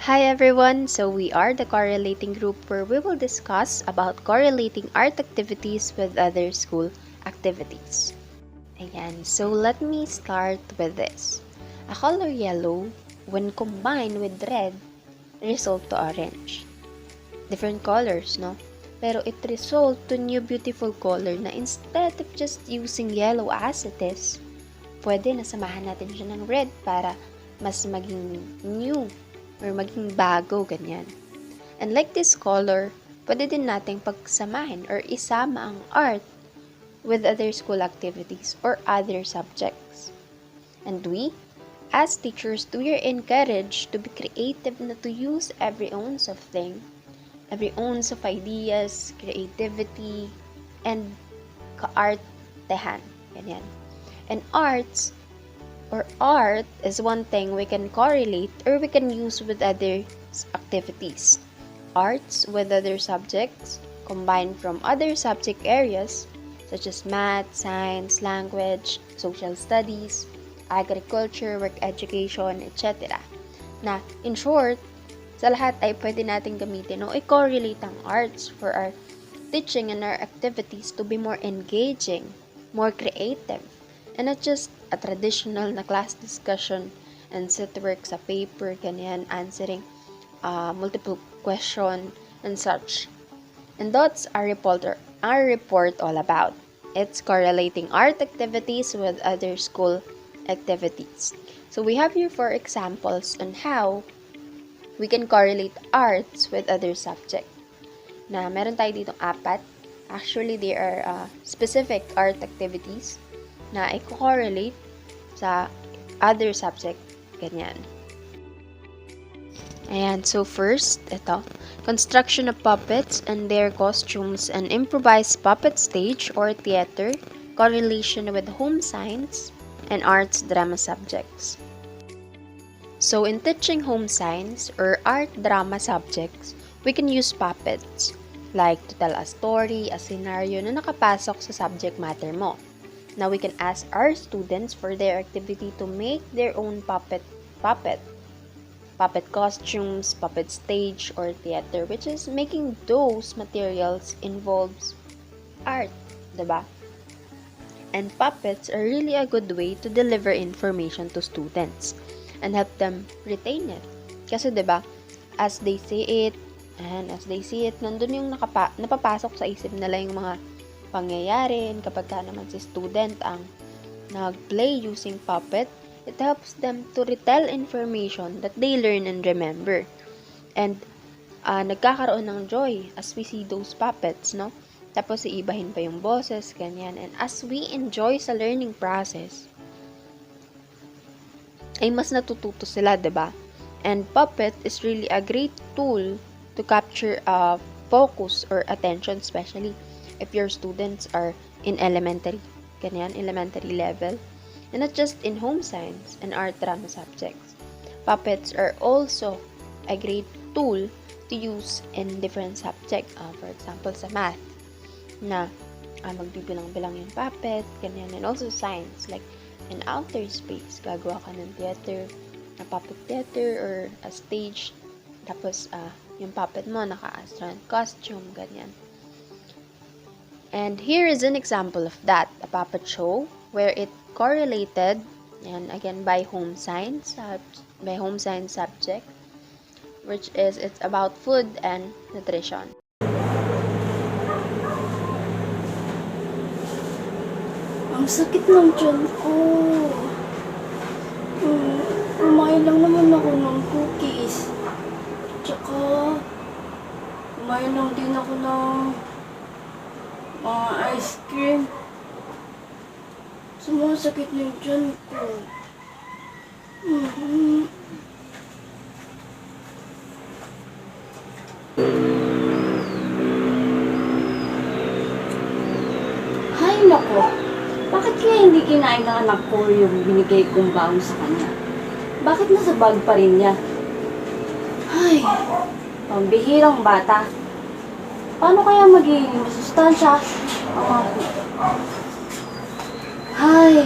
Hi everyone, so we are the Correlating group where we will discuss about correlating art activities with other school activities. Ayan, so let me start with this. A color yellow, when combined with red, result to orange. Different colors, no? Pero it result to new beautiful color na instead of just using yellow as it is, pwede nasamahan natin siya ng red para mas maging new or maging bago, ganyan. And like this color, pwede din nating pagsamahin or isama ang art with other school activities or other subjects. And we, as teachers, we are encouraged to be creative na to use every ounce of thing, every ounce of ideas, creativity, and ka-artehan. Ganyan. And art is one thing we can correlate or we can use with other activities. Arts with other subjects combined from other subject areas such as math, science, language, social studies, agriculture, work education, etc. Na, in short, sa lahat ay pwede natin gamitin o i-correlate ang arts for our teaching and our activities to be more engaging, more creative, and not just a traditional na class discussion and set work sa paper, ganyan, answering multiple question and such. And that's our report all about. It's correlating art activities with other school activities. So we have here 4 examples on how we can correlate arts with other subject. Na meron tayo ditong 4. Actually, there are specific art activities na i-correlate sa other subject. Ganyan. Ayan, so first, ito. Construction of puppets and their costumes and improvised puppet stage or theater, correlation with home science, and arts drama subjects. So in teaching home science or art drama subjects, we can use puppets, like to tell a story, a scenario na nakapasok sa subject matter mo. Now we can ask our students for their activity to make their own puppet costumes, puppet stage, or theater, which is making those materials involves art, diba? And puppets are really a good way to deliver information to students and help them retain it. Kasi diba, as they see it, nandun yung napapasok sa isip nila yung mga pangyayari, and kapag ka naman si student ang nag-play using puppet, it helps them to retell information that they learn and remember. And nagkakaroon ng joy as we see those puppets, no? Tapos iibahin pa yung boses, ganyan. And as we enjoy sa learning process, ay mas natututo sila, diba? And puppet is really a great tool to capture focus or attention, especially if your students are in elementary level. And not just in home science and art drama subjects. Puppets are also a great tool to use in different subjects. For example, sa math, na magbibilang-bilang yung puppet, ganyan. And also science, like in outer space, gagawa ka ng theater, na puppet theater or a stage. Tapos, yung puppet mo, naka-astronaut costume, ganyan. And here is an example of that, a puppet show, where it correlated, and again by home science subject, which is it's about food and nutrition. Ang sakit ng tiyan ko. Kumain lang naman ako ng cookies. Tsaka, kumain lang din ako ng mga ice cream. Sumasakit na yung tiyan ko. Hay nako, bakit kaya hindi kinain ng anak ko yung binigay kong baon sa kanya? Bakit nasa bag pa rin niya? Ay, pambihirang bata. Paano kaya magiging masustansya? Ay,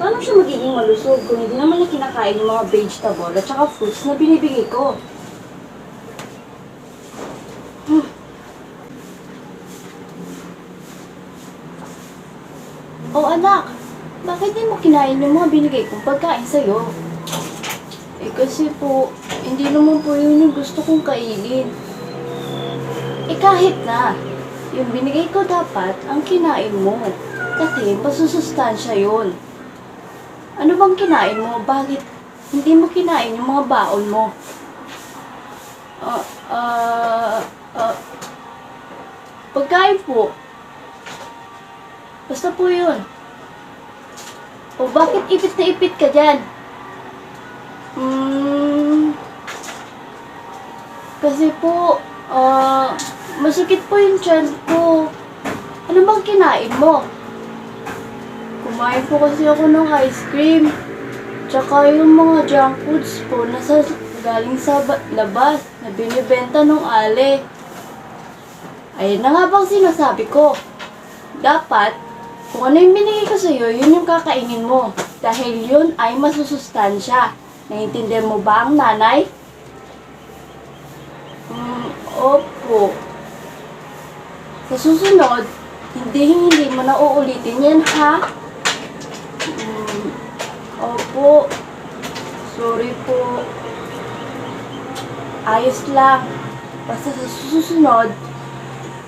Paano siya magiging malusog kung hindi naman niya kinakain yung mga vegetable at saka fruits na binibigay ko? Oh anak, bakit di mo kinain yung mga binigay kong pagkain sa'yo? Eh kasi po, hindi naman po yun yung gusto kong kainin. Eh kahit na, yung binigay ko dapat ang kinain mo. Kasi masusustansya yun. Ano bang kinain mo? Bakit hindi mo kinain yung mga baon mo? Ah, ah, ah, pagkain po. Basta po yun. O bakit ipit na ipit ka dyan? Kasi po, masakit po yung tiyan ko. Ano bang kinain mo? Kumain po kasi ako ng ice cream. Tsaka yung mga junk foods po galing sa labas na binibenta ng ale. Ayun na nga bang sinasabi ko. Dapat, kung ano yung binigay ko sa'yo, yun yung kakainin mo. Dahil yun ay masusustansya. Naiintindihan mo ba ang nanay? Opo. Sa susunod, hindi mo na uulitin yan, ha? Opo. Sorry po. Ayos lang. Basta sa susunod,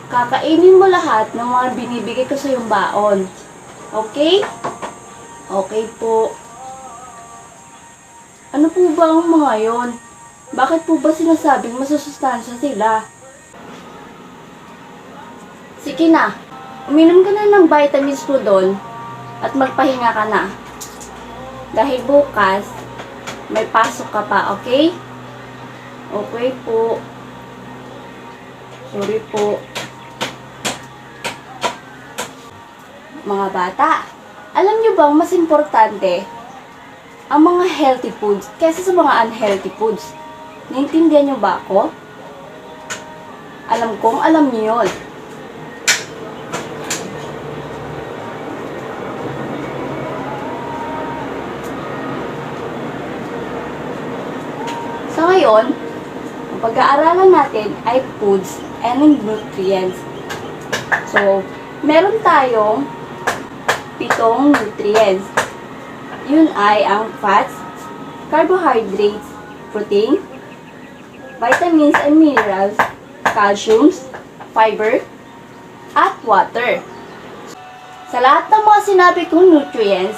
kakainin mo lahat ng mga binibigay ko sa iyong baon. Okay? Okay po. Ano po ba ang mga yon? Bakit po ba sinasabing masusustansya sila? Sige na. Uminom ka na ng vitamins mo doon at magpahinga ka na. Dahil bukas, may pasok ka pa, okay? Okay po. Sorry po. Mga bata, alam niyo bang mas importante ang mga healthy foods kaysa sa mga unhealthy foods? Naintindihan niyo ba ako? Alam kong alam niyo yun. Sa ngayon, ang pag-aaralan natin ay foods and nutrients. So, meron tayong 7 nutrients. Yun ay ang fats, carbohydrates, protein, vitamins and minerals, calciums, fiber, at water. Sa lahat ng mga sinabi kong nutrients,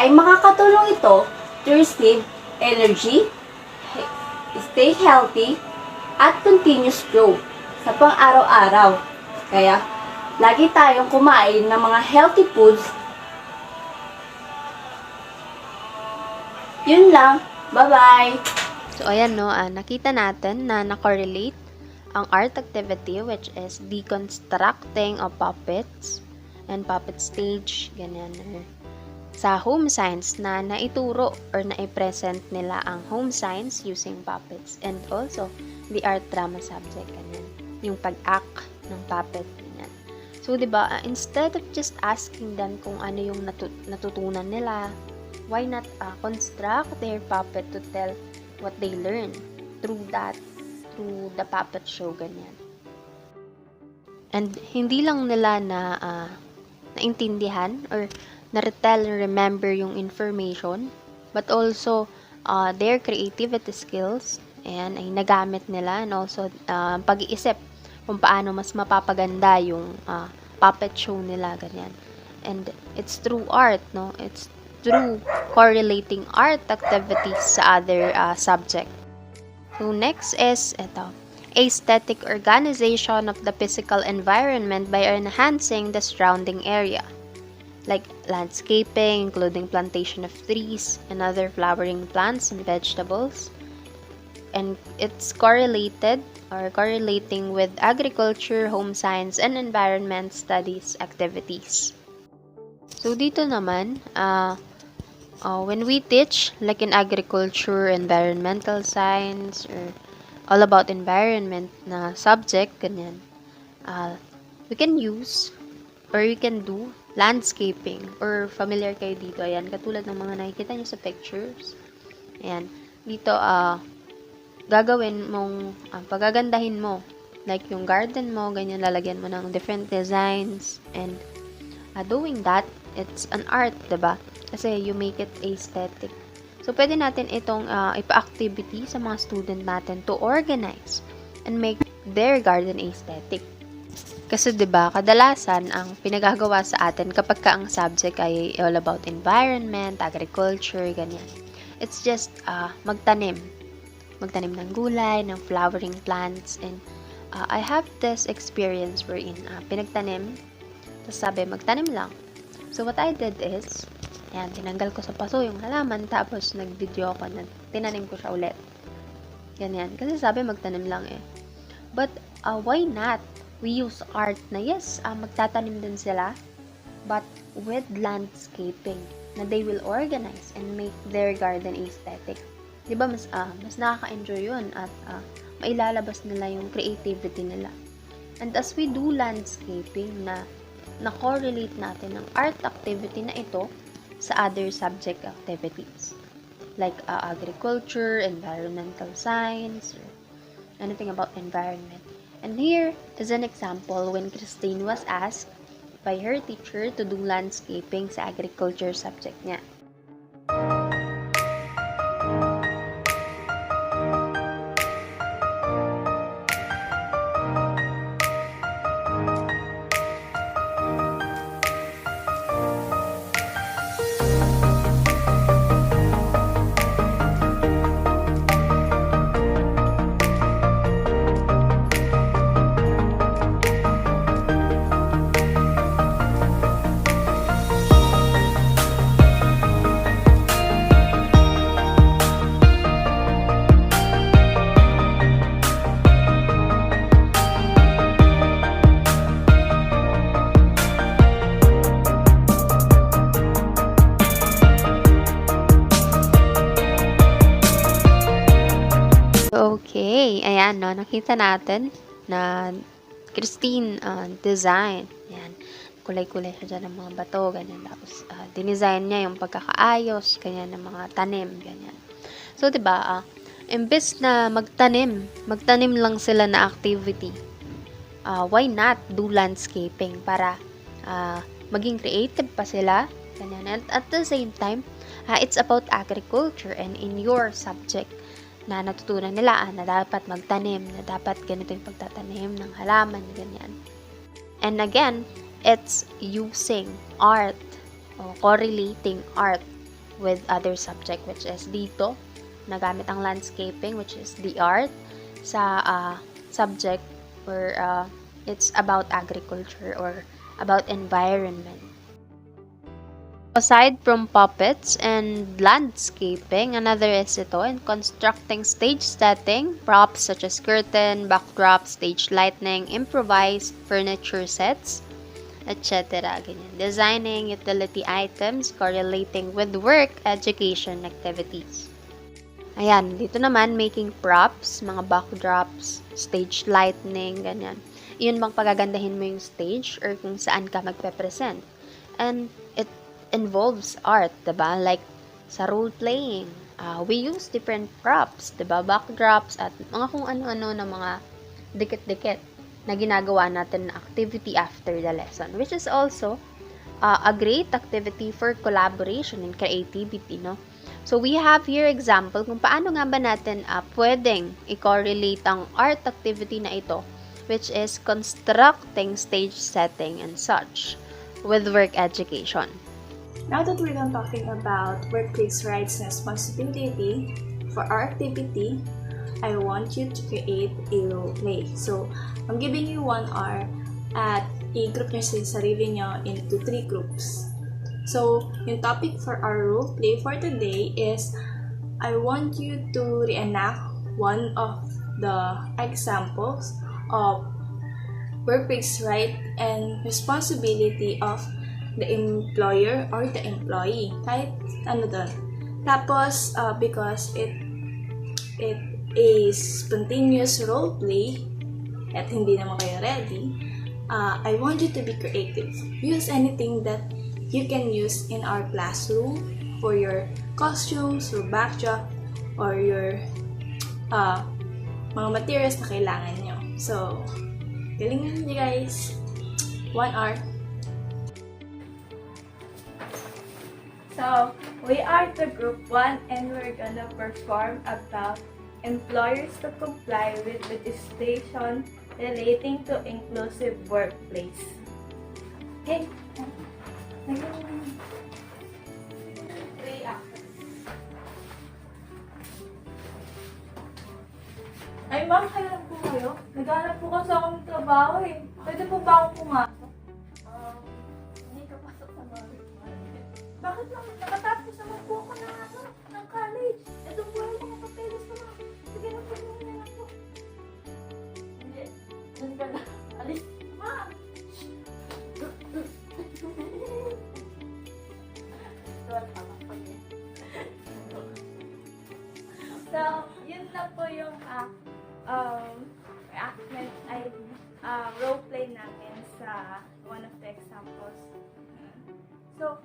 ay makakatulong ito to receive energy, stay healthy, at continuous growth sa pang-araw-araw. Kaya, lagi tayong kumain ng mga healthy foods. Yun lang. Bye-bye! So, ayan no, nakita natin na na-correlate ang art activity, which is deconstructing of puppets and puppet stage, ganyan. Sa home science na naituro or na-present nila ang home science using puppets, and also the art drama subject, ganyan. Yung pag-act ng puppet, ganyan. So, diba, instead of just asking them kung ano yung natutunan nila, why not construct their puppet to tell what they learn through the puppet show, ganyan. And hindi lang nila naintindihan or na-retell and remember yung information, but also their creativity skills and ay nagamit nila, and also pag-iisip kung paano mas mapapaganda yung puppet show nila, ganyan. And it's through art, no? It's through correlating art activities sa other subject. So next is ito, aesthetic organization of the physical environment by enhancing the surrounding area, like landscaping, including plantation of trees and other flowering plants and vegetables. And it's correlating with agriculture, home science, and environment studies activities. So dito naman, when we teach, like in agriculture, environmental science, or all about environment na subject, ganyan, we can use or we can do landscaping or familiar kayo dito. Ayan, katulad ng mga nakikita nyo sa pictures. Ayan, dito, gagawin mong, pagagandahin mo. Like, yung garden mo, ganyan, lalagyan mo ng different designs. And, doing that, it's an art, diba? Kasi you make it aesthetic. So, pwede natin itong ipa-activity sa mga student natin to organize and make their garden aesthetic. Kasi 'di ba, kadalasan ang pinagagawa sa atin kapag ka ang subject ay all about environment, agriculture, ganyan. It's just magtanim. Magtanim ng gulay, ng flowering plants, and I have this experience wherein pinagtanim, tapos sabi magtanim lang. So what I did is, ayan, tinanggal ko sa paso yung halaman, tapos nag-video ako na tinanim ko siya ulit. Ganyan. Kasi sabi magtanim lang eh. But why not? We use art na yes, magtatanim din sila, but with landscaping na they will organize and make their garden aesthetic. Diba mas nakaka-enjoy yun at mailalabas nila yung creativity nila. And as we do landscaping na correlate natin ng art activity na ito sa other subject activities like agriculture, environmental science, or anything about environment. And here is an example when Christine was asked by her teacher to do landscaping sa agriculture subject niya. Okay, ayan no, nakita natin na Christine design. Ayan, kulay-kulay siya dyan ng mga bato, ganyan. Tapos, dinesign niya yung pagkakaayos, ganyan, ng mga tanim, ganyan. So, diba, imbes na magtanim lang sila na activity, why not do landscaping para maging creative pa sila, ganyan. And at the same time, it's about agriculture and in your subject, na natutunan nila na dapat magtanim, na dapat ganito yung pagtatanim ng halaman, ganyan. And again, it's using art o correlating art with other subject, which is dito, nagamit ang landscaping, which is the art, sa subject where it's about agriculture or about environment. Aside from puppets and landscaping, another is ito in constructing stage setting, props such as curtain, backdrop, stage lighting, improvised furniture sets, etc. Ganyan. Designing utility items correlating with work education activities. Ayan, dito naman making props, mga backdrops, stage lighting, ganyan. Iyon bang pagagandahin mo yung stage or kung saan ka magpe-present. And it involves art, diba? Like sa role playing, we use different props, diba? Backdrops at mga kung ano-ano na mga dikit-dikit na ginagawa natin na activity after the lesson, which is also a great activity for collaboration and creativity, no? So we have here example kung paano nga ba natin pwedeng i-correlate ang art activity na ito, which is constructing stage setting and such with work education. Now that we're done talking about workplace rights and responsibility, for our activity, I want you to create a role play. So, I'm giving you 1 hour at i-group nyo sa sarili nyo into 3 groups. So, yung topic for our role play for today is I want you to reenact one of the examples of workplace right and responsibility of the employer or the employee. Kahit ano doon. Tapos, because it is spontaneous role play at hindi naman kayo ready, I want you to be creative. Use anything that you can use in our classroom for your costumes, or backdrop, or your mga materials na kailangan nyo. So, galingan nyo guys. 1 hour. So, we are the group 1 and we're gonna perform about employers to comply with legislation relating to inclusive workplace. Okay. Ay, ma'am, kailan po kayo? Naghanap po kasi ako ng trabaho eh. Pwede po ba akong pumasok? Hindi ka pasok sa mga requirement. Bakit naman? Nakatapos naman po ako ng college. Ito po yung mga papeles ko na. Sige na po muna na po. Hindi. Diyan ka na. Alis. Ma'am! So, yun na po yung role play namin sa one of the examples. So,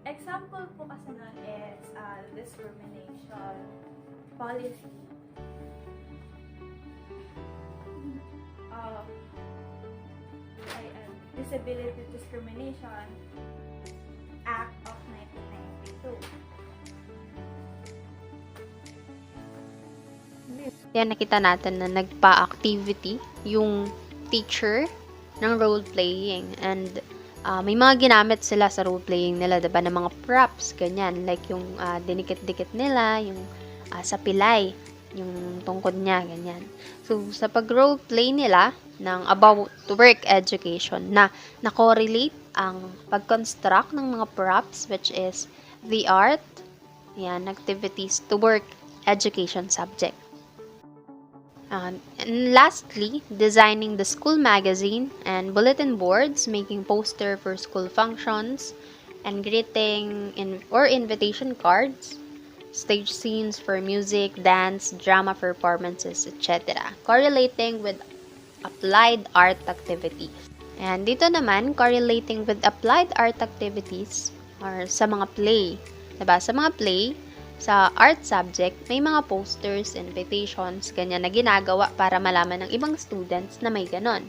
example po kasi nun is discrimination policy. Disability Discrimination Act of 1992. Yan, nakita natin na nagpa-activity yung teacher ng role-playing. And may mga ginamit sila sa role-playing nila, diba? Na mga props, ganyan. Like yung dinikit-dikit nila, yung sa pilay, yung tungkod niya, ganyan. So, sa pag-role-play nila ng about work education, na correlate ang pag-construct ng mga props, which is the art, yan, activities to work education subject. And lastly, designing the school magazine and bulletin boards, making poster for school functions, and greeting or invitation cards, stage scenes for music, dance, drama performances, etc. Correlating with applied art activities. And dito naman, correlating with applied art activities or sa mga play. Diba? Sa mga play, sa art subject, may mga posters, invitations, ganyan na ginagawa para malaman ng ibang students na may ganon.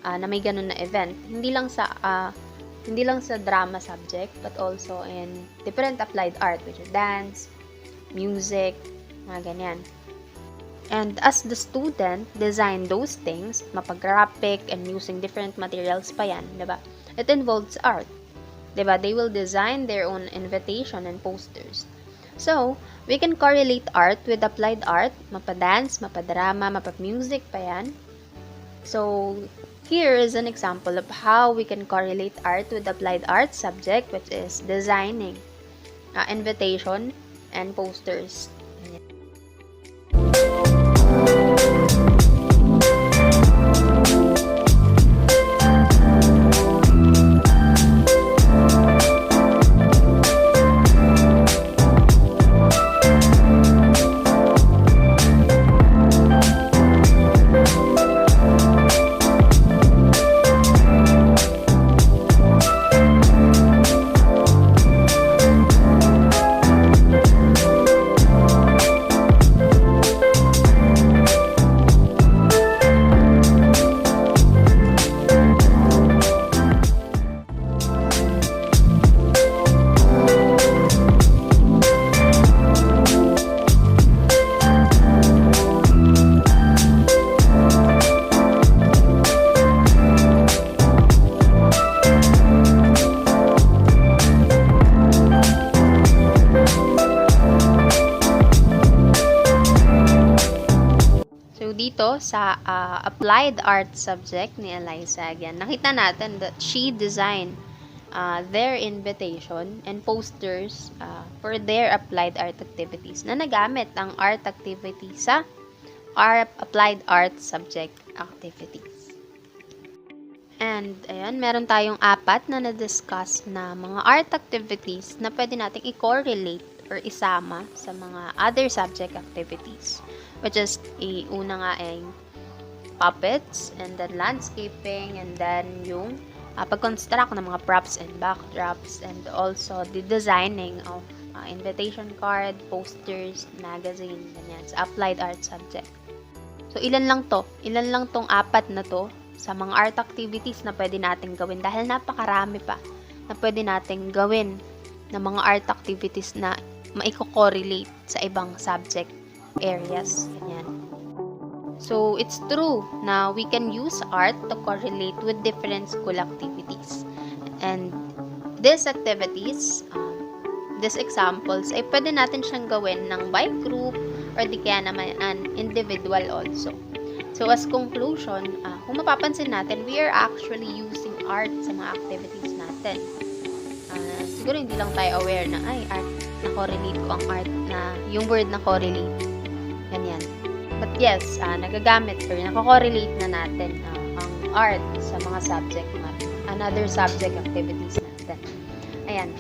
Na may ganon na event. Hindi lang sa drama subject, but also in different applied art, which is dance, music, mga ganyan. And as the student design those things, mapag-graphic and using different materials pa yan, diba? It involves art. Diba? They will design their own invitation and posters. So, we can correlate art with applied art, mapa-dance, mapa-drama, mapa-music pa yan. So, here is an example of how we can correlate art with applied art subject, which is designing invitation and posters. Dito sa applied art subject ni Eliza, again, nakita natin that she designed their invitation and posters for their applied art activities na nagamit ang art activity sa applied art subject activities. And ayan, meron tayong 4 na na-discuss na mga art activities na pwede nating i-correlate or isama sa mga other subject activities. Which is, una nga ay puppets, and then landscaping, and then yung pag-construct ng mga props and backdrops, and also the designing of invitation card, posters, magazine, ganyan, sa applied art subject. So, ilan lang tong apat na to sa mga art activities na pwede natin gawin dahil napakarami pa na pwede natin gawin na mga art activities na maiko-correlate sa ibang subject areas. Ganyan. So, it's true na we can use art to correlate with different school activities. And these activities, these examples, ay pwede natin siyang gawin ng by group or di kaya naman an individual also. So, as conclusion, kung mapapansin natin, we are actually using art sa mga activities natin. Siguro hindi lang tayo aware na, art, na-correlate ko ang art na, yung word na correlate. Ganyan. But yes, nagagamit or nako-correlate na natin ang art sa mga subject natin. Another subject activities natin. Ayan.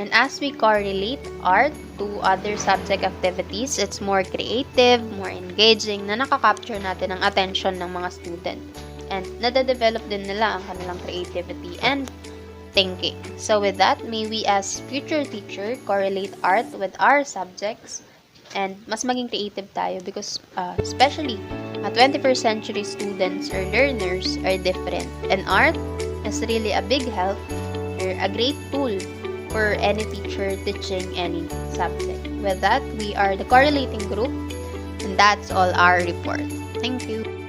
And as we correlate art to other subject activities, it's more creative, more engaging, na nakaka-capture natin ang attention ng mga student. And nade-develop din nila ang kanilang creativity and thinking. So with that, may we as future teacher correlate art with our subjects and mas maging creative tayo because especially 21st century students or learners are different. And art is really a big help or a great tool for any teacher teaching any subject. With that, we are the correlating group, and that's all our report. Thank you.